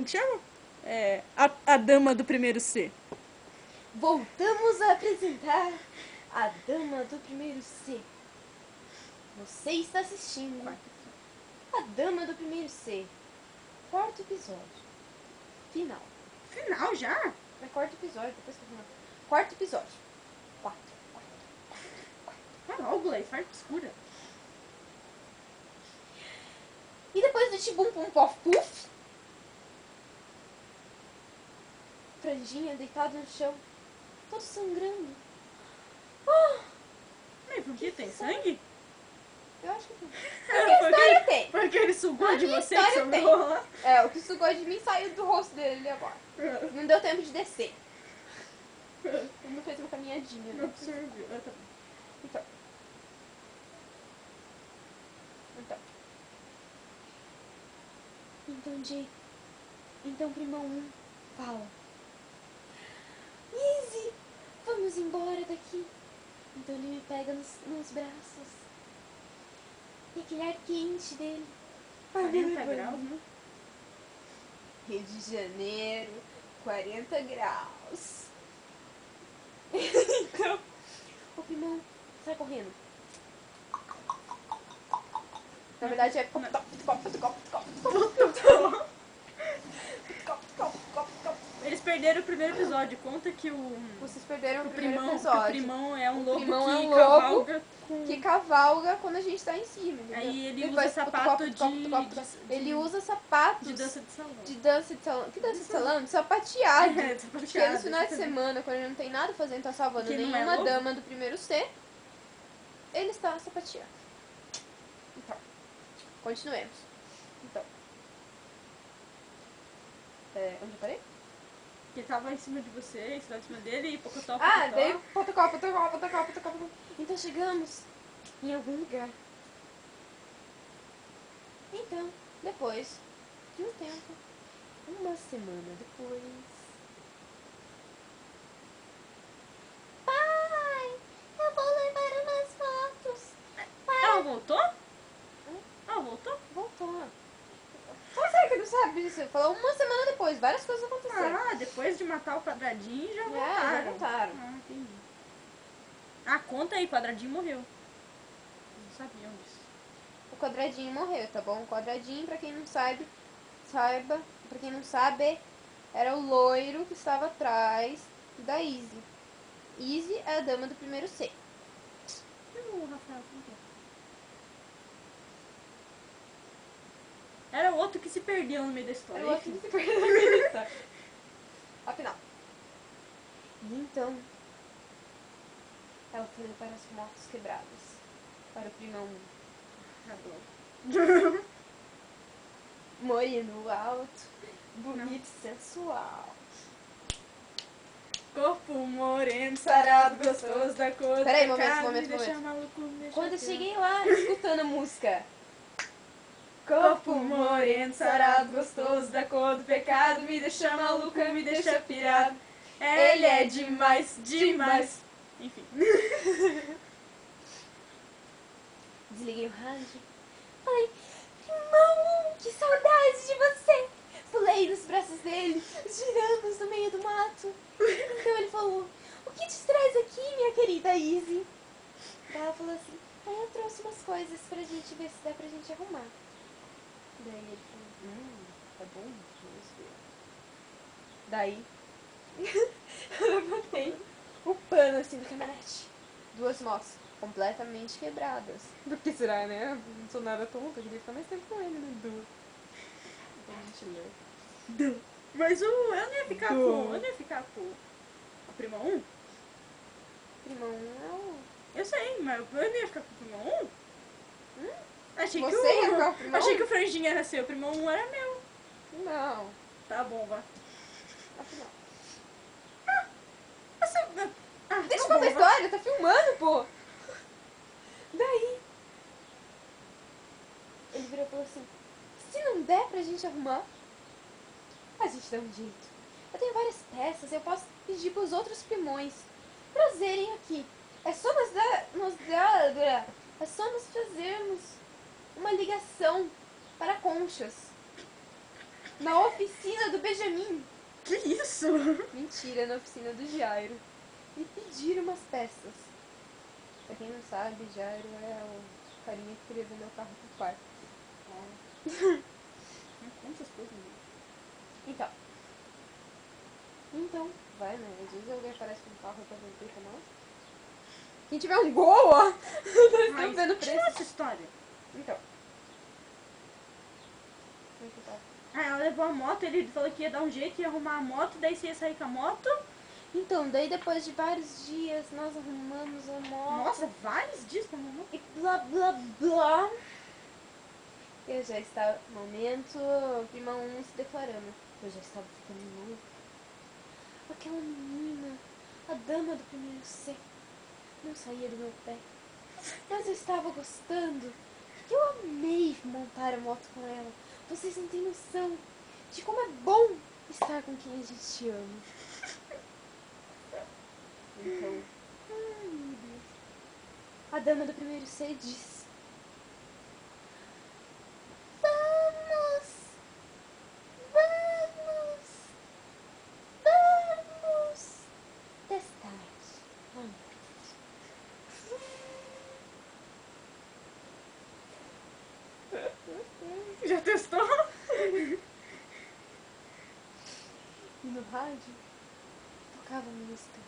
que chama? A dama do primeiro C. Voltamos a apresentar a dama do primeiro C. Você está assistindo a dama do primeiro C. Quarto episódio. Final. Final já? É quarto episódio, depois que eu final. Quarto episódio. Quatro. Vai logo, Leis, faz escura. E depois do tibum pum pof puf, Franjinha deitado no chão, todo sangrando. Ei, por que tem sangue? Eu acho que tem. A minha história tem. Porque ele sugou A de minha você que história tem. sobrou lá. É, o que sugou de mim saiu do rosto dele agora. Não deu tempo de descer. Ele não fez uma caminhadinha. Não absorveu. Ah, tá bom. Então. Então, Jay. Então, primão 1, fala. Easy, vamos embora daqui. Então ele me pega nos braços. E aquele ar quente dele. 40 graus, né? Rio de Janeiro, 40 graus. Então, o primão sai correndo. Na verdade é Eles perderam o primeiro episódio. Conta que Vocês perderam o primeiro primão, episódio. que o primão é um lobo primão que é um cavalga com... que cavalga quando a gente tá em cima, entendeu? Aí ele usa faz sapato ele usa sapatos de dança de salão. de dança de salão. Que dança de salão? De sapateado. É, Porque sapateado, nos finais de exatamente. semana, quando ele não tem nada fazendo, tá salvando Que não é nenhuma lobo. dama do primeiro C, ele está sapateando. Então, continuemos. Então. Onde eu parei? Que tava em cima de você, em cima dele, e pocotó, Daí potocó. Então chegamos em algum lugar. Então, depois de um tempo, uma semana depois... Pai, eu vou levar umas fotos. Ela voltou? Ela voltou? Voltou. Como será que não sabe disso? Falou uma semana depois, várias coisas aconteceram. Ah, depois de matar o quadradinho já voltaram. já voltaram. Ah, entendi. Ah, conta aí, quadradinho morreu. Não sabiam disso. O quadradinho morreu, tá bom? O quadradinho, pra quem não sabe, pra quem não sabe, era o loiro que estava atrás da Izzy. Izzy é a dama do primeiro C. E o Rafael, como que é? Era o outro que se perdeu no meio da história. Era o outro que se perdeu na minha história. Afinal. E então, ela foi para as motos quebradas. Para o primão Adoro. moreno alto, bonito e sensual. Corpo moreno, sarado, gostoso da cor. Peraí, da momento, cara, momento, me deixa momento. maluco, me deixa Quando eu pirado. cheguei lá, escutando a música. Corpo moreno, sarado, gostoso da cor do pecado, me deixa maluca, me deixa pirado. Ele é demais, demais. Enfim. Desliguei o rádio. Falei, irmão, que saudade de você. Pulei nos braços dele, giramos no meio do mato. Então ele falou, o que te traz aqui, minha querida Izzy? Daí ela falou assim, eu trouxe umas coisas pra gente ver se dá pra gente arrumar. Daí ele falou, tá bom, vamos ver. Daí, eu levantei o pano assim da caminhonete. Duas motos completamente quebradas. Do que será, né? Eu não sou nada tonta, eu queria ficar mais tempo com ele, né? Mas eu não ia ficar com. Eu não ia ficar com o primo 1? Primão, não. Eu sei, mas eu não ia ficar com o primo 1? Achei que Você ia ficar com o primo Achei 1? que o franjinha era seu, o primo 1 era meu. Não. Tá bom, vá. Afinal. Tá Deixa eu bom, contar a vá. história, tá filmando, pô. Daí, ele virou e falou assim, se não der pra gente arrumar, a gente dá um jeito. Eu tenho várias peças, eu posso pedir pros outros primões trazerem aqui. É só nós fazermos uma ligação para conchas. na oficina do Benjamin. Que isso? Mentira, na oficina do Jairo. E pediram umas peças. Pra quem não sabe, Jairo é o carinha que queria vender o carro pro pai. Não conta essas coisas, né? Então, vai, né? Às vezes alguém aparece com um carro pra vender pra nós. Quem tiver um gol, ó. Nós estamos vendo o continua preço. essa história. Então. Como é que tá? Ah, ela levou a moto, ele falou que ia dar um jeito, ia arrumar a moto, daí você ia sair com a moto. Então, daí depois de vários dias, nós arrumamos a moto. Nossa, vários dias pra arrumar. E blá blá blá. Eu já estava. Momento, prima 1 se declarando. Eu já estava ficando noiva. Aquela menina, a dama do primeiro C, não saía do meu pé. Mas eu estava gostando. Eu amei montar a moto com ela. Vocês não têm noção de como é bom estar com quem a gente ama. Então, ai meu Deus. A dama do primeiro C disse: Vamos! Vamos! Vamos! Testar. Ai, meu Deus. Já testou? E no rádio tocava a música.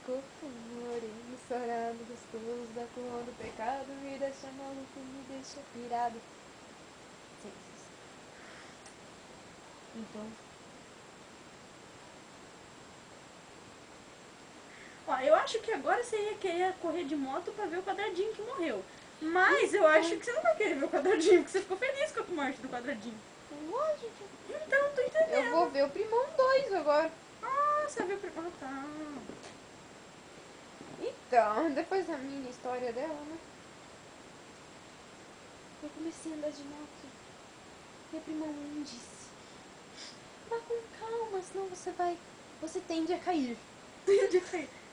Corpo moreno, sarado, gostoso, da cor do pecado, me deixa maluco, me deixa pirado. Sim, sim. Então, Ó, eu acho que agora você ia querer correr de moto pra ver o quadradinho que morreu. Mas eu acho que você não vai querer ver o quadradinho, porque você ficou feliz com a morte do quadradinho. lógico. Então, tô entendendo. Eu vou ver o Primão 2 agora. Ah, você viu primeiro. Ah, tá. Então, depois da minha história dela, né? Eu comecei a andar de moto. E a Primão 1 disse: vá com calma, senão você tende a cair.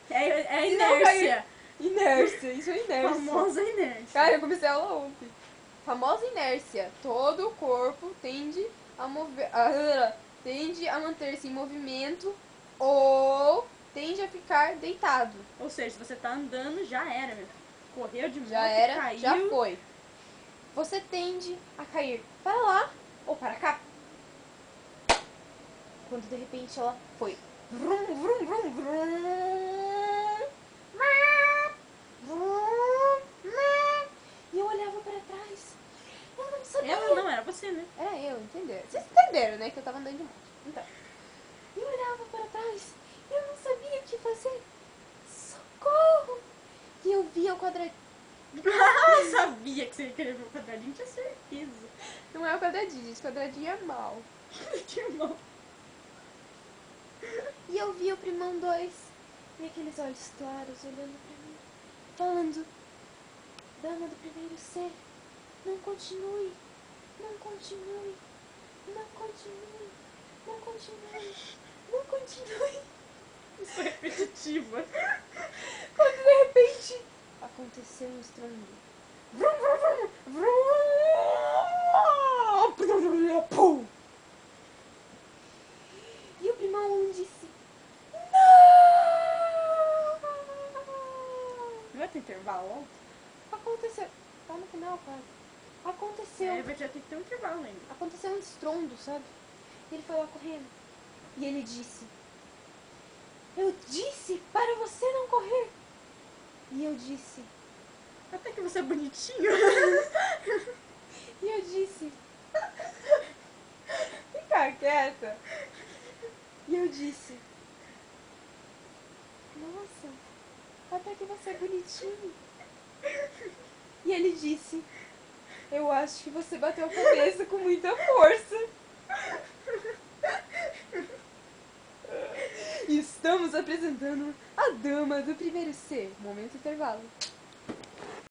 É a Se não inércia. Inércia, isso é inércia. Famosa inércia. Cara, eu comecei a aula ontem. Famosa inércia. Todo o corpo tende a tende a manter-se em movimento ou tende a ficar deitado. Ou seja, se você tá andando, já era, meu filho. Correu de moto, Já era, caiu. já foi. Você tende a cair para lá ou para cá. Quando de repente ela foi. Vrum, vrum, vrum, vrum. Vrum, vrum. E eu olhava para trás. Eu não sabia. Ela não, era você, né? Era eu, entenderam? Vocês entenderam, né? Que eu tava andando de moto. Então. Eu olhava para trás. Eu não sabia o que fazer. Socorro! E eu via o quadradinho. Eu sabia que você ia querer ver o quadradinho, tinha certeza. Não é o quadradinho, gente. O quadradinho é mal. Que mal. E eu vi o Primão 2 e aqueles olhos claros olhando pra mim, falando: Dama do primeiro C, não continue, não continue, não continue, não continue, não continue. Isso é repetitiva. Quando de repente aconteceu um estrondo. Vrum, vrum, vrum, vrum. Pum. E o Primão 1 disse: Não vai ter intervalo alto? Aconteceu. Tá no final, quase. Aconteceu. É, vai ter que ter um intervalo ainda. Aconteceu um estrondo, sabe? E ele foi lá correndo. E ele disse: Eu disse para você não correr. E eu disse: Até que você é bonitinho. E eu disse: Fica quieta. E eu disse: Nossa, até que você é bonitinho. E ele disse: Eu acho que você bateu a cabeça com muita força. E estamos apresentando a dama do primeiro C. Momento intervalo.